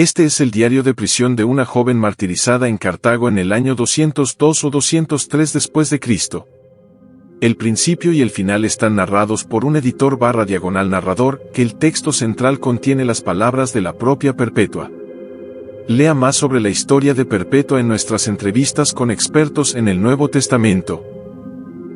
Este es el diario de prisión de una joven martirizada en Cartago en el año 202 o 203 después de Cristo. El principio y el final están narrados por un editor/narrador, que el texto central contiene las palabras de la propia Perpetua. Lea más sobre la historia de Perpetua en nuestras entrevistas con expertos en el Nuevo Testamento.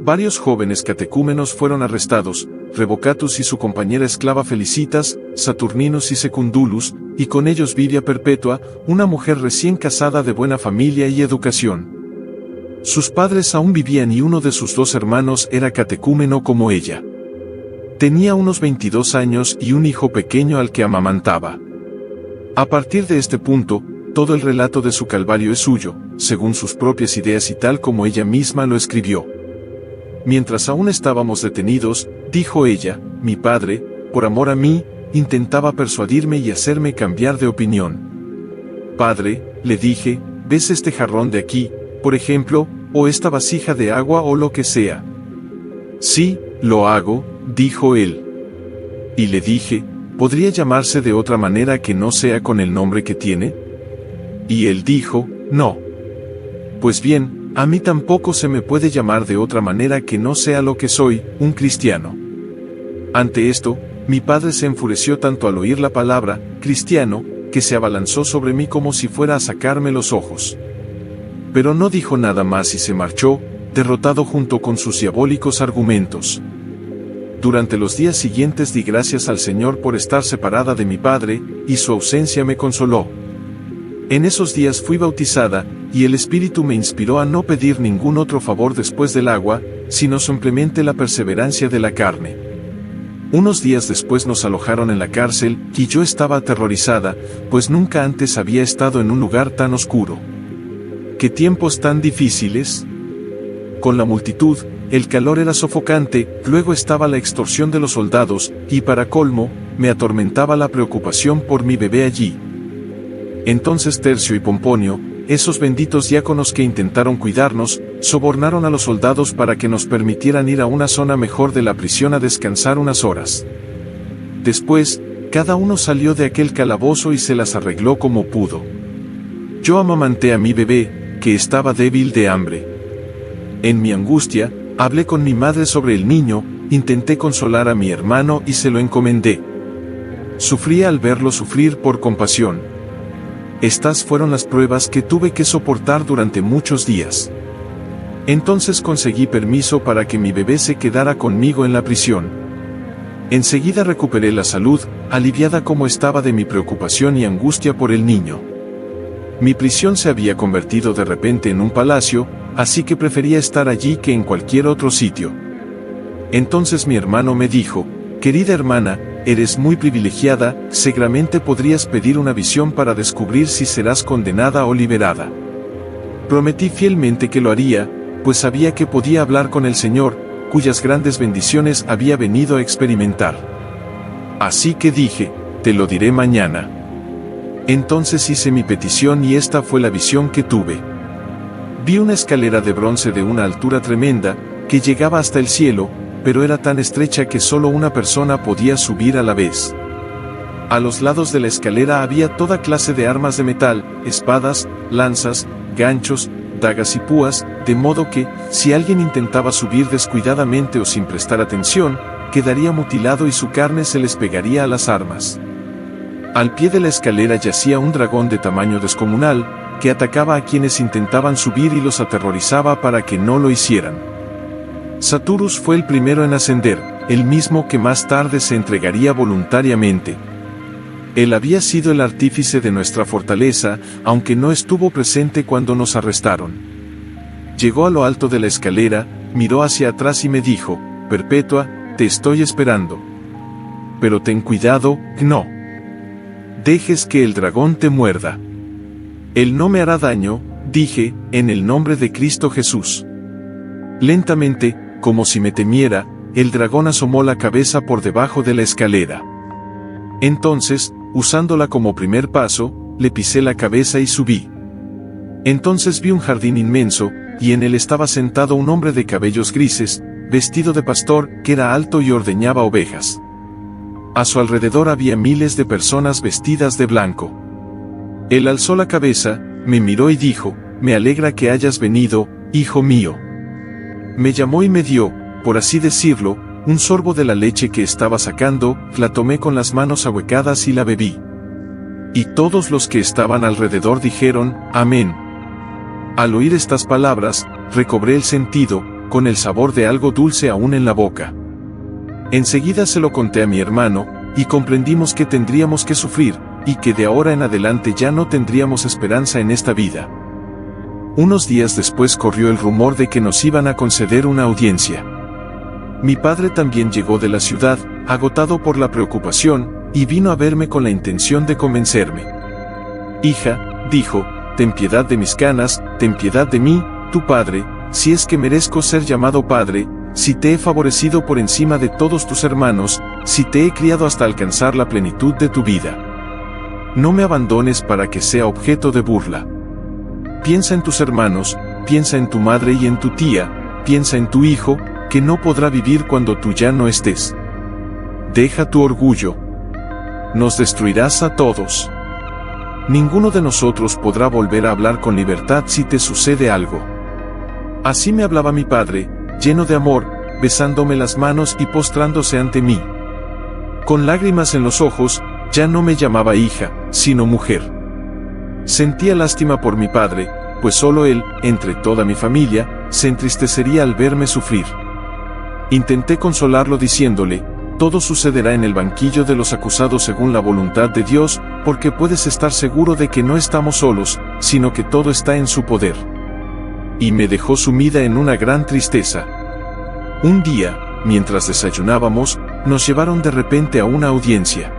Varios jóvenes catecúmenos fueron arrestados, Revocatus y su compañera esclava Felicitas, Saturninus y Secundulus, y con ellos Vivia Perpetua, una mujer recién casada de buena familia y educación. Sus padres aún vivían y uno de sus dos hermanos era catecúmeno como ella. Tenía unos 22 años y un hijo pequeño al que amamantaba. A partir de este punto, todo el relato de su calvario es suyo, según sus propias ideas y tal como ella misma lo escribió. Mientras aún estábamos detenidos, dijo ella, mi padre, por amor a mí, intentaba persuadirme y hacerme cambiar de opinión. Padre, le dije, ¿ves este jarrón de aquí, por ejemplo, o esta vasija de agua o lo que sea? Sí, lo hago, dijo él. Y le dije, ¿podría llamarse de otra manera que no sea con el nombre que tiene? Y él dijo, no. Pues bien, a mí tampoco se me puede llamar de otra manera que no sea lo que soy, un cristiano. Ante esto, mi padre se enfureció tanto al oír la palabra, cristiano, que se abalanzó sobre mí como si fuera a sacarme los ojos. Pero no dijo nada más y se marchó, derrotado junto con sus diabólicos argumentos. Durante los días siguientes di gracias al Señor por estar separada de mi padre, y su ausencia me consoló. En esos días fui bautizada, y el Espíritu me inspiró a no pedir ningún otro favor después del agua, sino simplemente la perseverancia de la carne. Unos días después nos alojaron en la cárcel, y yo estaba aterrorizada, pues nunca antes había estado en un lugar tan oscuro. ¡Qué tiempos tan difíciles! Con la multitud, el calor era sofocante, luego estaba la extorsión de los soldados, y para colmo, me atormentaba la preocupación por mi bebé allí. Entonces Tercio y Pomponio, esos benditos diáconos que intentaron cuidarnos, sobornaron a los soldados para que nos permitieran ir a una zona mejor de la prisión a descansar unas horas. Después, cada uno salió de aquel calabozo y se las arregló como pudo. Yo amamanté a mi bebé, que estaba débil de hambre. En mi angustia, hablé con mi madre sobre el niño, intenté consolar a mi hermano y se lo encomendé. Sufría al verlo sufrir por compasión. Estas fueron las pruebas que tuve que soportar durante muchos días. Entonces conseguí permiso para que mi bebé se quedara conmigo en la prisión. Enseguida recuperé la salud, aliviada como estaba de mi preocupación y angustia por el niño. Mi prisión se había convertido de repente en un palacio, así que prefería estar allí que en cualquier otro sitio. Entonces mi hermano me dijo, querida hermana, eres muy privilegiada, seguramente podrías pedir una visión para descubrir si serás condenada o liberada. Prometí fielmente que lo haría, pues sabía que podía hablar con el Señor, cuyas grandes bendiciones había venido a experimentar. Así que dije, te lo diré mañana. Entonces hice mi petición y esta fue la visión que tuve. Vi una escalera de bronce de una altura tremenda, que llegaba hasta el cielo, pero era tan estrecha que solo una persona podía subir a la vez. A los lados de la escalera había toda clase de armas de metal, espadas, lanzas, ganchos, dagas y púas, de modo que, si alguien intentaba subir descuidadamente o sin prestar atención, quedaría mutilado y su carne se les pegaría a las armas. Al pie de la escalera yacía un dragón de tamaño descomunal, que atacaba a quienes intentaban subir y los aterrorizaba para que no lo hicieran. Saturus fue el primero en ascender, el mismo que más tarde se entregaría voluntariamente. Él había sido el artífice de nuestra fortaleza, aunque no estuvo presente cuando nos arrestaron. Llegó a lo alto de la escalera, miró hacia atrás y me dijo, Perpetua, te estoy esperando. Pero ten cuidado, no dejes que el dragón te muerda. Él no me hará daño, dije, en el nombre de Cristo Jesús. Lentamente, como si me temiera, el dragón asomó la cabeza por debajo de la escalera. Entonces, usándola como primer paso, le pisé la cabeza y subí. Entonces vi un jardín inmenso, y en él estaba sentado un hombre de cabellos grises, vestido de pastor, que era alto y ordeñaba ovejas. A su alrededor había miles de personas vestidas de blanco. Él alzó la cabeza, me miró y dijo, me alegra que hayas venido, hijo mío. Me llamó y me dio, por así decirlo, un sorbo de la leche que estaba sacando, la tomé con las manos ahuecadas y la bebí. Y todos los que estaban alrededor dijeron, amén. Al oír estas palabras, recobré el sentido, con el sabor de algo dulce aún en la boca. Enseguida se lo conté a mi hermano, y comprendimos que tendríamos que sufrir, y que de ahora en adelante ya no tendríamos esperanza en esta vida. Unos días después corrió el rumor de que nos iban a conceder una audiencia. Mi padre también llegó de la ciudad, agotado por la preocupación, y vino a verme con la intención de convencerme. Hija, dijo, ten piedad de mis canas, ten piedad de mí, tu padre, si es que merezco ser llamado padre, si te he favorecido por encima de todos tus hermanos, si te he criado hasta alcanzar la plenitud de tu vida. No me abandones para que sea objeto de burla. Piensa en tus hermanos, piensa en tu madre y en tu tía, piensa en tu hijo, que no podrá vivir cuando tú ya no estés. Deja tu orgullo. Nos destruirás a todos. Ninguno de nosotros podrá volver a hablar con libertad si te sucede algo. Así me hablaba mi padre, lleno de amor, besándome las manos y postrándose ante mí. Con lágrimas en los ojos, ya no me llamaba hija, sino mujer. Sentía lástima por mi padre, pues solo él, entre toda mi familia, se entristecería al verme sufrir. Intenté consolarlo diciéndole, todo sucederá en el banquillo de los acusados según la voluntad de Dios, porque puedes estar seguro de que no estamos solos, sino que todo está en su poder. Y me dejó sumida en una gran tristeza. Un día, mientras desayunábamos, nos llevaron de repente a una audiencia.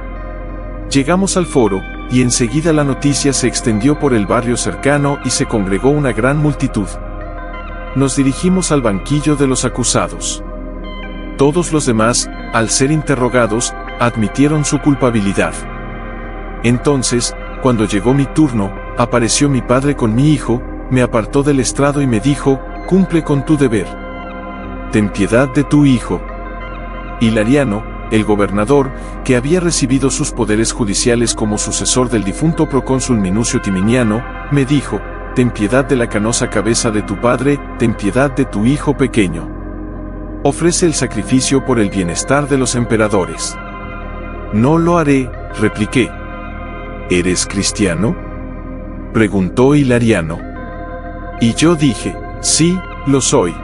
Llegamos al foro, y enseguida la noticia se extendió por el barrio cercano y se congregó una gran multitud. Nos dirigimos al banquillo de los acusados. Todos los demás, al ser interrogados, admitieron su culpabilidad. Entonces, cuando llegó mi turno, apareció mi padre con mi hijo, me apartó del estrado y me dijo, cumple con tu deber. Ten piedad de tu hijo. Hilariano, el gobernador, que había recibido sus poderes judiciales como sucesor del difunto procónsul Minucio Timiniano, me dijo, ten piedad de la canosa cabeza de tu padre, ten piedad de tu hijo pequeño. Ofrece el sacrificio por el bienestar de los emperadores. No lo haré, repliqué. ¿Eres cristiano?, preguntó Hilariano. Y yo dije, sí, lo soy.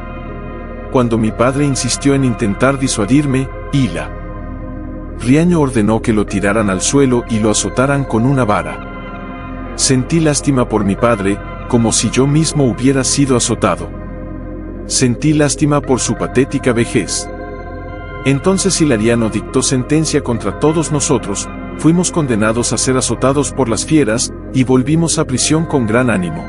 Cuando mi padre insistió en intentar disuadirme, Hilariano ordenó que lo tiraran al suelo y lo azotaran con una vara. Sentí lástima por mi padre, como si yo mismo hubiera sido azotado. Sentí lástima por su patética vejez. Entonces Hilariano dictó sentencia contra todos nosotros, fuimos condenados a ser azotados por las fieras, y volvimos a prisión con gran ánimo.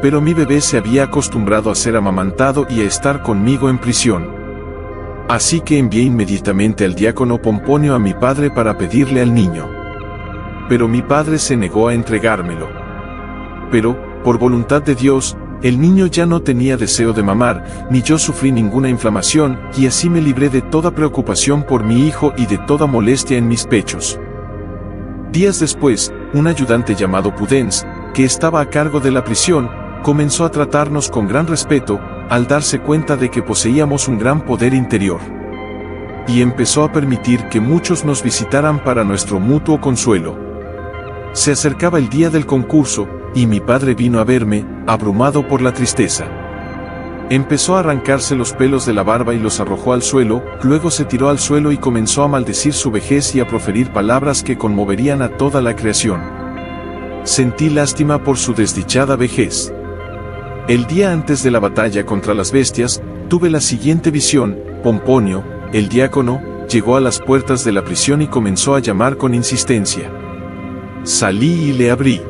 Pero mi bebé se había acostumbrado a ser amamantado y a estar conmigo en prisión. Así que envié inmediatamente al diácono Pomponio a mi padre para pedirle al niño. Pero mi padre se negó a entregármelo. Pero, por voluntad de Dios, el niño ya no tenía deseo de mamar, ni yo sufrí ninguna inflamación, y así me libré de toda preocupación por mi hijo y de toda molestia en mis pechos. Días después, un ayudante llamado Pudens, que estaba a cargo de la prisión, comenzó a tratarnos con gran respeto, al darse cuenta de que poseíamos un gran poder interior. Y empezó a permitir que muchos nos visitaran para nuestro mutuo consuelo. Se acercaba el día del concurso, y mi padre vino a verme, abrumado por la tristeza. Empezó a arrancarse los pelos de la barba y los arrojó al suelo, luego se tiró al suelo y comenzó a maldecir su vejez y a proferir palabras que conmoverían a toda la creación. Sentí lástima por su desdichada vejez. El día antes de la batalla contra las bestias, tuve la siguiente visión. Pomponio, el diácono, llegó a las puertas de la prisión y comenzó a llamar con insistencia. Salí y le abrí.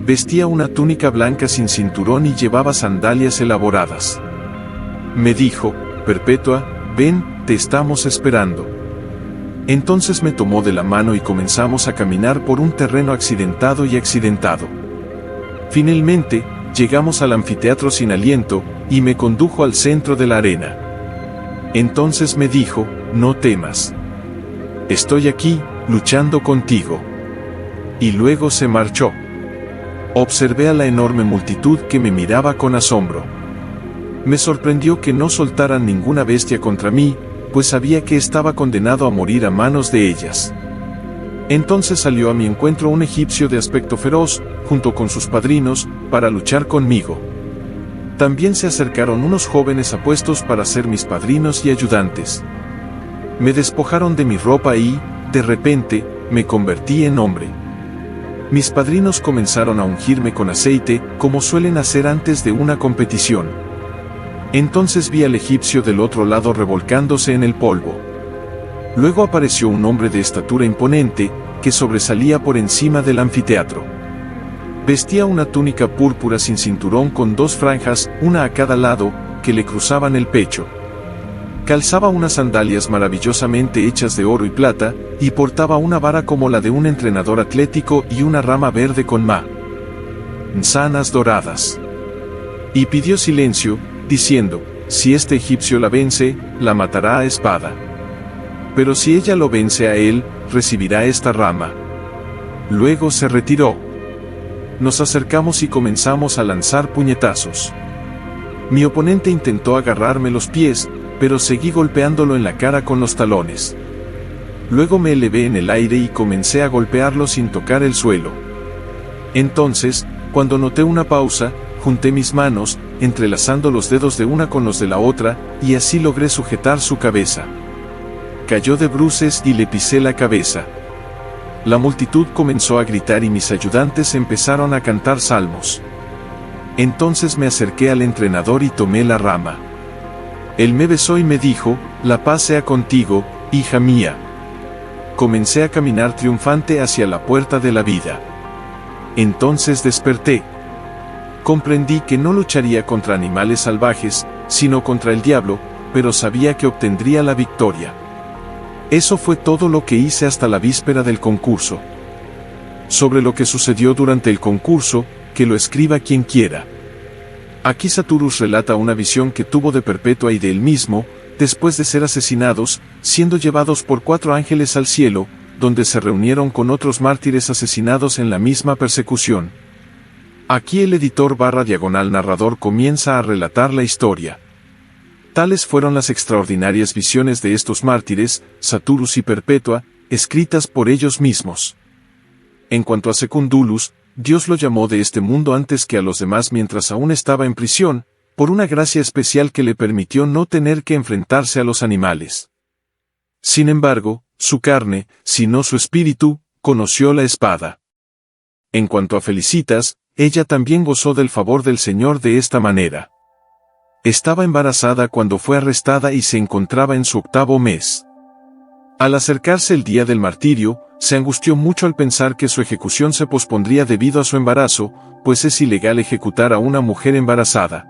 Vestía una túnica blanca sin cinturón y llevaba sandalias elaboradas. Me dijo, Perpetua, ven, te estamos esperando. Entonces me tomó de la mano y comenzamos a caminar por un terreno accidentado y accidentado. Finalmente, llegamos al anfiteatro sin aliento, y me condujo al centro de la arena. Entonces me dijo, no temas. Estoy aquí, luchando contigo. Y luego se marchó. Observé a la enorme multitud que me miraba con asombro. Me sorprendió que no soltaran ninguna bestia contra mí, pues sabía que estaba condenado a morir a manos de ellas. Entonces salió a mi encuentro un egipcio de aspecto feroz, junto con sus padrinos, para luchar conmigo. También se acercaron unos jóvenes apuestos para ser mis padrinos y ayudantes. Me despojaron de mi ropa y, de repente, me convertí en hombre. Mis padrinos comenzaron a ungirme con aceite, como suelen hacer antes de una competición. Entonces vi al egipcio del otro lado revolcándose en el polvo. Luego apareció un hombre de estatura imponente, que sobresalía por encima del anfiteatro. Vestía una túnica púrpura sin cinturón con 2 franjas, una a cada lado, que le cruzaban el pecho. Calzaba unas sandalias maravillosamente hechas de oro y plata, y portaba una vara como la de un entrenador atlético y una rama verde con manzanas doradas. Y pidió silencio, diciendo, si este egipcio la vence, la matará a espada. Pero si ella lo vence a él, recibirá esta rama. Luego se retiró. Nos acercamos y comenzamos a lanzar puñetazos. Mi oponente intentó agarrarme los pies, pero seguí golpeándolo en la cara con los talones. Luego me elevé en el aire y comencé a golpearlo sin tocar el suelo. Entonces, cuando noté una pausa, junté mis manos, entrelazando los dedos de una con los de la otra, y así logré sujetar su cabeza. Cayó de bruces y le pisé la cabeza. La multitud comenzó a gritar y mis ayudantes empezaron a cantar salmos. Entonces me acerqué al entrenador y tomé la rama. Él me besó y me dijo, la paz sea contigo, hija mía. Comencé a caminar triunfante hacia la puerta de la vida. Entonces desperté. Comprendí que no lucharía contra animales salvajes, sino contra el diablo, pero sabía que obtendría la victoria. Eso fue todo lo que hice hasta la víspera del concurso. Sobre lo que sucedió durante el concurso, que lo escriba quien quiera. Aquí Saturnus relata una visión que tuvo de Perpetua y de él mismo, después de ser asesinados, siendo llevados por 4 ángeles al cielo, donde se reunieron con otros mártires asesinados en la misma persecución. Aquí el editor / narrador comienza a relatar la historia. Tales fueron las extraordinarias visiones de estos mártires, Saturnus y Perpetua, escritas por ellos mismos. En cuanto a Secundulus, Dios lo llamó de este mundo antes que a los demás mientras aún estaba en prisión, por una gracia especial que le permitió no tener que enfrentarse a los animales. Sin embargo, su carne, si no su espíritu, conoció la espada. En cuanto a Felicitas, ella también gozó del favor del Señor de esta manera. Estaba embarazada cuando fue arrestada y se encontraba en su 8º mes. Al acercarse el día del martirio, se angustió mucho al pensar que su ejecución se pospondría debido a su embarazo, pues es ilegal ejecutar a una mujer embarazada.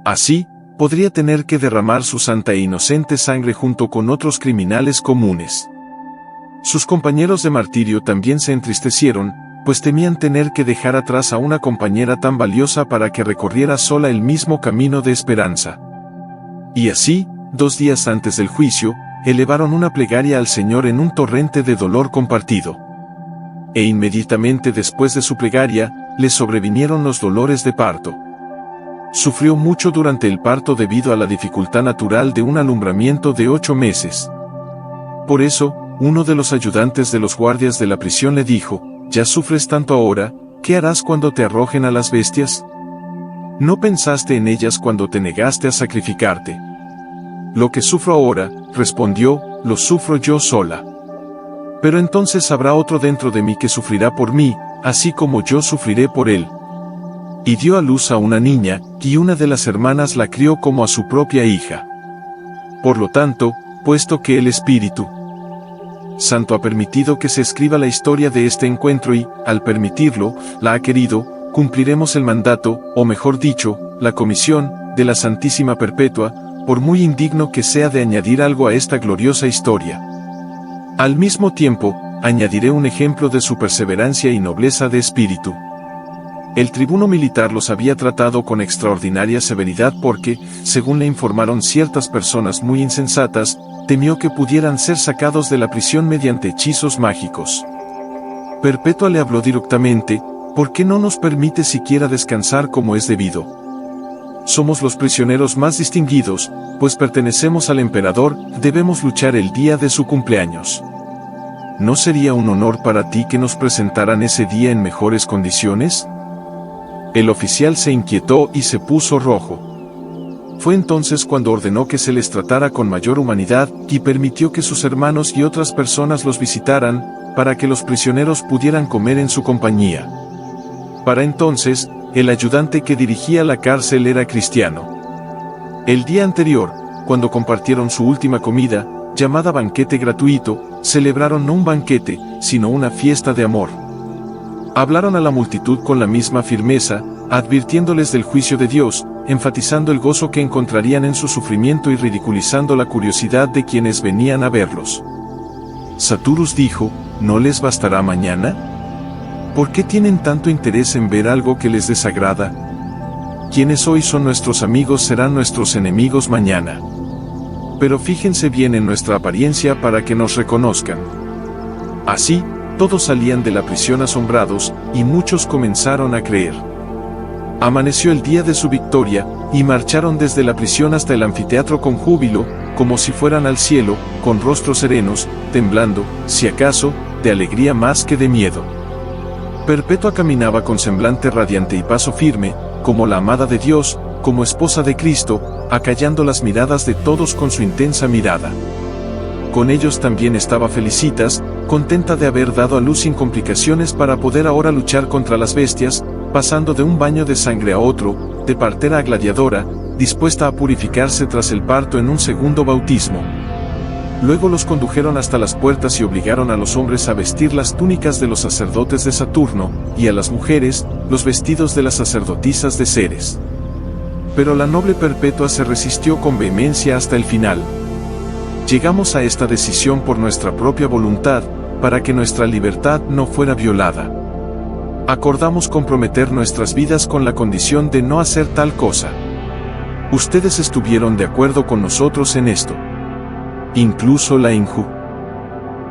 Así, podría tener que derramar su santa e inocente sangre junto con otros criminales comunes. Sus compañeros de martirio también se entristecieron, pues temían tener que dejar atrás a una compañera tan valiosa para que recorriera sola el mismo camino de esperanza. Y así, 2 días antes del juicio, elevaron una plegaria al Señor en un torrente de dolor compartido. E inmediatamente después de su plegaria, le sobrevinieron los dolores de parto. Sufrió mucho durante el parto debido a la dificultad natural de un alumbramiento de 8 meses. Por eso, uno de los ayudantes de los guardias de la prisión le dijo, «Ya sufres tanto ahora, ¿qué harás cuando te arrojen a las bestias? ¿No pensaste en ellas cuando te negaste a sacrificarte?» «Lo que sufro ahora», respondió, «lo sufro yo sola. Pero entonces habrá otro dentro de mí que sufrirá por mí, así como yo sufriré por él». Y dio a luz a una niña, y una de las hermanas la crió como a su propia hija. Por lo tanto, puesto que el Espíritu Santo ha permitido que se escriba la historia de este encuentro y, al permitirlo, la ha querido, cumpliremos el mandato, o mejor dicho, la comisión, de la Santísima Perpetua, por muy indigno que sea de añadir algo a esta gloriosa historia. Al mismo tiempo, añadiré un ejemplo de su perseverancia y nobleza de espíritu. El tribuno militar los había tratado con extraordinaria severidad porque, según le informaron ciertas personas muy insensatas, temió que pudieran ser sacados de la prisión mediante hechizos mágicos. Perpetua le habló directamente: ¿por qué no nos permite siquiera descansar como es debido? Somos los prisioneros más distinguidos, pues pertenecemos al emperador, debemos luchar el día de su cumpleaños. ¿No sería un honor para ti que nos presentaran ese día en mejores condiciones? El oficial se inquietó y se puso rojo. Fue entonces cuando ordenó que se les tratara con mayor humanidad y permitió que sus hermanos y otras personas los visitaran, para que los prisioneros pudieran comer en su compañía. Para entonces, el ayudante que dirigía la cárcel era cristiano. El día anterior, cuando compartieron su última comida, llamada banquete gratuito, celebraron no un banquete, sino una fiesta de amor. Hablaron a la multitud con la misma firmeza, advirtiéndoles del juicio de Dios, enfatizando el gozo que encontrarían en su sufrimiento y ridiculizando la curiosidad de quienes venían a verlos. Saturnus dijo: ¿no les bastará mañana? ¿Por qué tienen tanto interés en ver algo que les desagrada? Quienes hoy son nuestros amigos serán nuestros enemigos mañana. Pero fíjense bien en nuestra apariencia para que nos reconozcan. Así, todos salían de la prisión asombrados, y muchos comenzaron a creer. Amaneció el día de su victoria, y marcharon desde la prisión hasta el anfiteatro con júbilo, como si fueran al cielo, con rostros serenos, temblando, si acaso, de alegría más que de miedo. Perpetua caminaba con semblante radiante y paso firme, como la amada de Dios, como esposa de Cristo, acallando las miradas de todos con su intensa mirada. Con ellos también estaba Felicitas, contenta de haber dado a luz sin complicaciones para poder ahora luchar contra las bestias, pasando de un baño de sangre a otro, de partera a gladiadora, dispuesta a purificarse tras el parto en un segundo bautismo. Luego los condujeron hasta las puertas y obligaron a los hombres a vestir las túnicas de los sacerdotes de Saturno, y a las mujeres, los vestidos de las sacerdotisas de Ceres. Pero la noble Perpetua se resistió con vehemencia hasta el final. Llegamos a esta decisión por nuestra propia voluntad, para que nuestra libertad no fuera violada. Acordamos comprometer nuestras vidas con la condición de no hacer tal cosa. Ustedes estuvieron de acuerdo con nosotros en esto. Incluso la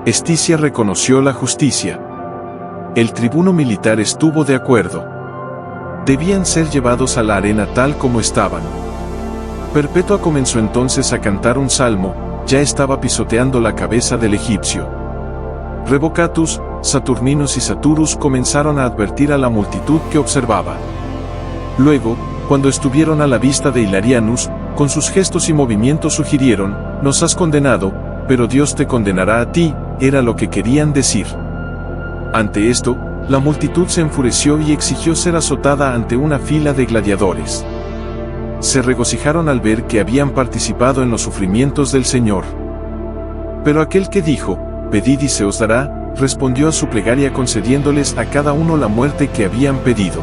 Esticia reconoció la justicia. El tribuno militar estuvo de acuerdo. Debían ser llevados a la arena tal como estaban. Perpetua comenzó entonces a cantar un salmo, ya estaba pisoteando la cabeza del egipcio. Revocatus, Saturninus y Saturus comenzaron a advertir a la multitud que observaba. Luego, cuando estuvieron a la vista de Hilarianus, con sus gestos y movimientos sugirieron: nos has condenado, pero Dios te condenará a ti, era lo que querían decir. Ante esto, la multitud se enfureció y exigió ser azotada ante una fila de gladiadores. Se regocijaron al ver que habían participado en los sufrimientos del Señor. Pero aquel que dijo: pedid y se os dará, respondió a su plegaria concediéndoles a cada uno la muerte que habían pedido.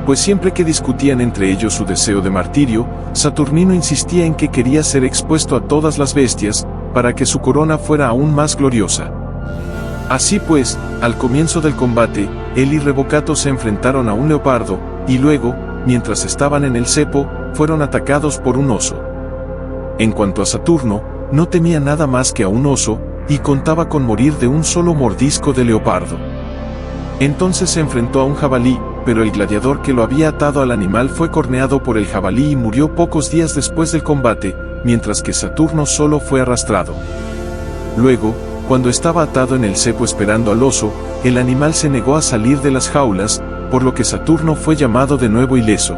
Pues siempre que discutían entre ellos su deseo de martirio, Saturnino insistía en que quería ser expuesto a todas las bestias, para que su corona fuera aún más gloriosa. Así pues, al comienzo del combate, él y Revocato se enfrentaron a un leopardo, y luego, mientras estaban en el cepo, fueron atacados por un oso. En cuanto a Saturno, no temía nada más que a un oso, y contaba con morir de un solo mordisco de leopardo. Entonces se enfrentó a un jabalí, pero el gladiador que lo había atado al animal fue corneado por el jabalí y murió pocos días después del combate, mientras que Saturno solo fue arrastrado. Luego, cuando estaba atado en el cepo esperando al oso, el animal se negó a salir de las jaulas, por lo que Saturno fue llamado de nuevo ileso.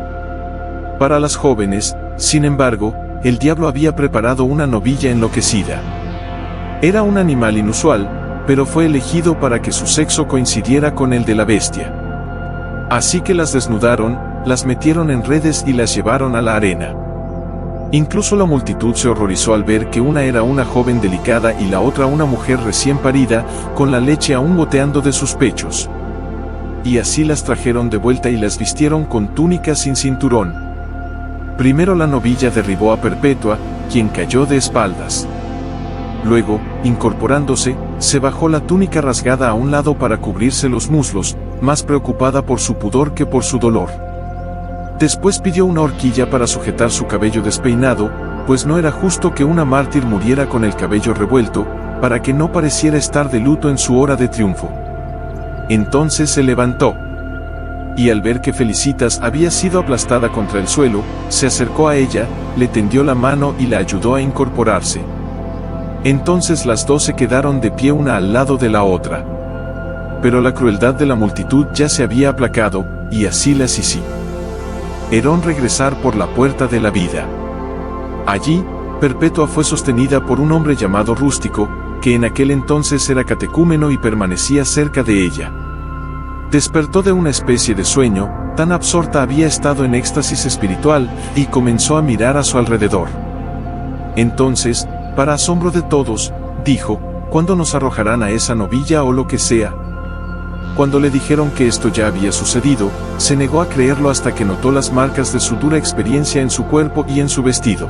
Para las jóvenes, sin embargo, el diablo había preparado una novilla enloquecida. Era un animal inusual, pero fue elegido para que su sexo coincidiera con el de la bestia. Así que las desnudaron, las metieron en redes y las llevaron a la arena. Incluso la multitud se horrorizó al ver que una era una joven delicada y la otra una mujer recién parida, con la leche aún goteando de sus pechos. Y así las trajeron de vuelta y las vistieron con túnicas sin cinturón. Primero la novilla derribó a Perpetua, quien cayó de espaldas. Luego, incorporándose, se bajó la túnica rasgada a un lado para cubrirse los muslos, más preocupada por su pudor que por su dolor. Después pidió una horquilla para sujetar su cabello despeinado, pues no era justo que una mártir muriera con el cabello revuelto, para que no pareciera estar de luto en su hora de triunfo. Entonces se levantó. Y al ver que Felicitas había sido aplastada contra el suelo, se acercó a ella, le tendió la mano y la ayudó a incorporarse. Entonces las dos se quedaron de pie una al lado de la otra. Pero la crueldad de la multitud ya se había aplacado, y así las hicieron regresar por la puerta de la vida. Allí, Perpetua fue sostenida por un hombre llamado Rústico, que en aquel entonces era catecúmeno y permanecía cerca de ella. Despertó de una especie de sueño, tan absorta había estado en éxtasis espiritual, y comenzó a mirar a su alrededor. Entonces, para asombro de todos, dijo: ¿Cuándo nos arrojarán a esa novilla o lo que sea? Cuando le dijeron que esto ya había sucedido, se negó a creerlo hasta que notó las marcas de su dura experiencia en su cuerpo y en su vestido.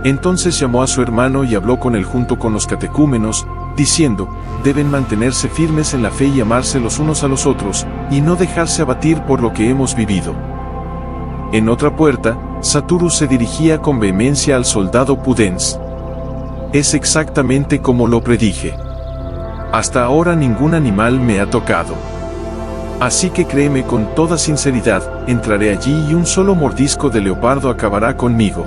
Entonces llamó a su hermano y habló con él junto con los catecúmenos, diciendo: deben mantenerse firmes en la fe y amarse los unos a los otros, y no dejarse abatir por lo que hemos vivido. En otra puerta, Saturnus se dirigía con vehemencia al soldado Pudens. Es exactamente como lo predije. Hasta ahora ningún animal me ha tocado. Así que créeme con toda sinceridad, entraré allí y un solo mordisco de leopardo acabará conmigo.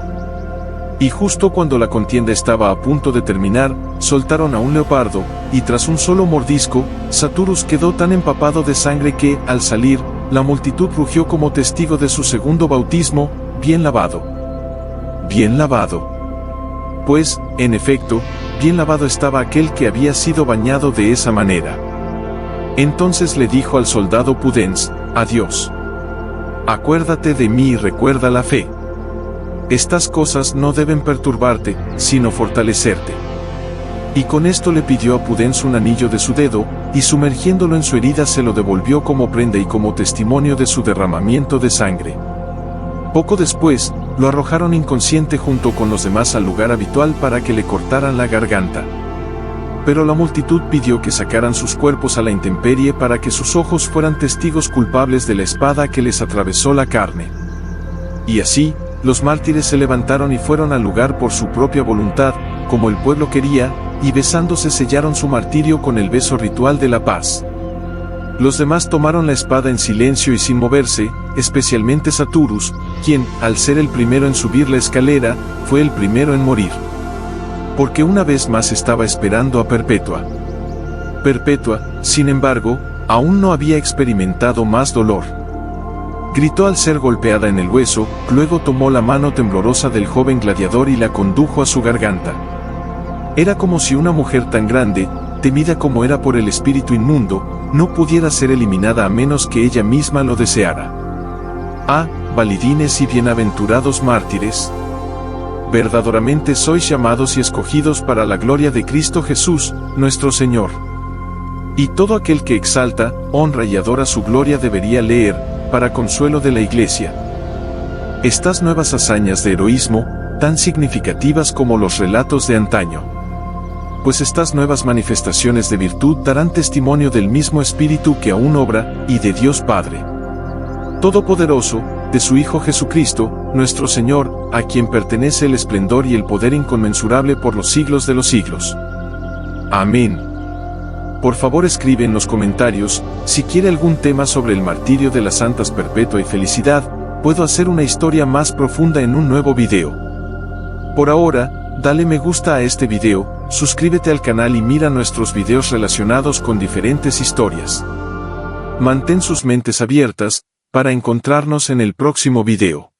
Y justo cuando la contienda estaba a punto de terminar, soltaron a un leopardo, y tras un solo mordisco, Saturnus quedó tan empapado de sangre que, al salir, la multitud rugió como testigo de su segundo bautismo: bien lavado. Bien lavado. Pues, en efecto, bien lavado estaba aquel que había sido bañado de esa manera. Entonces le dijo al soldado Pudens: adiós. Acuérdate de mí y recuerda la fe. Estas cosas no deben perturbarte, sino fortalecerte. Y con esto le pidió a Pudens un anillo de su dedo, y sumergiéndolo en su herida se lo devolvió como prenda y como testimonio de su derramamiento de sangre. Poco después, lo arrojaron inconsciente junto con los demás al lugar habitual para que le cortaran la garganta. Pero la multitud pidió que sacaran sus cuerpos a la intemperie para que sus ojos fueran testigos culpables de la espada que les atravesó la carne. Y así, los mártires se levantaron y fueron al lugar por su propia voluntad, como el pueblo quería, y besándose sellaron su martirio con el beso ritual de la paz. Los demás tomaron la espada en silencio y sin moverse, especialmente Saturnus, quien, al ser el primero en subir la escalera, fue el primero en morir. Porque una vez más estaba esperando a Perpetua. Perpetua, sin embargo, aún no había experimentado más dolor. Gritó al ser golpeada en el hueso, luego tomó la mano temblorosa del joven gladiador y la condujo a su garganta. Era como si una mujer tan grande, temida como era por el espíritu inmundo, no pudiera ser eliminada a menos que ella misma lo deseara. Ah, validines y bienaventurados mártires. Verdaderamente sois llamados y escogidos para la gloria de Cristo Jesús, nuestro Señor. Y todo aquel que exalta, honra y adora su gloria debería leer, para consuelo de la Iglesia, estas nuevas hazañas de heroísmo, tan significativas como los relatos de antaño. Pues estas nuevas manifestaciones de virtud darán testimonio del mismo Espíritu que aún obra, y de Dios Padre Todopoderoso, de su Hijo Jesucristo, nuestro Señor, a quien pertenece el esplendor y el poder inconmensurable por los siglos de los siglos. Amén. Por favor escribe en los comentarios, si quiere algún tema sobre el martirio de las santas Perpetua y Felicidad, puedo hacer una historia más profunda en un nuevo video. Por ahora, dale me gusta a este video, suscríbete al canal y mira nuestros videos relacionados con diferentes historias. Mantén sus mentes abiertas, para encontrarnos en el próximo video.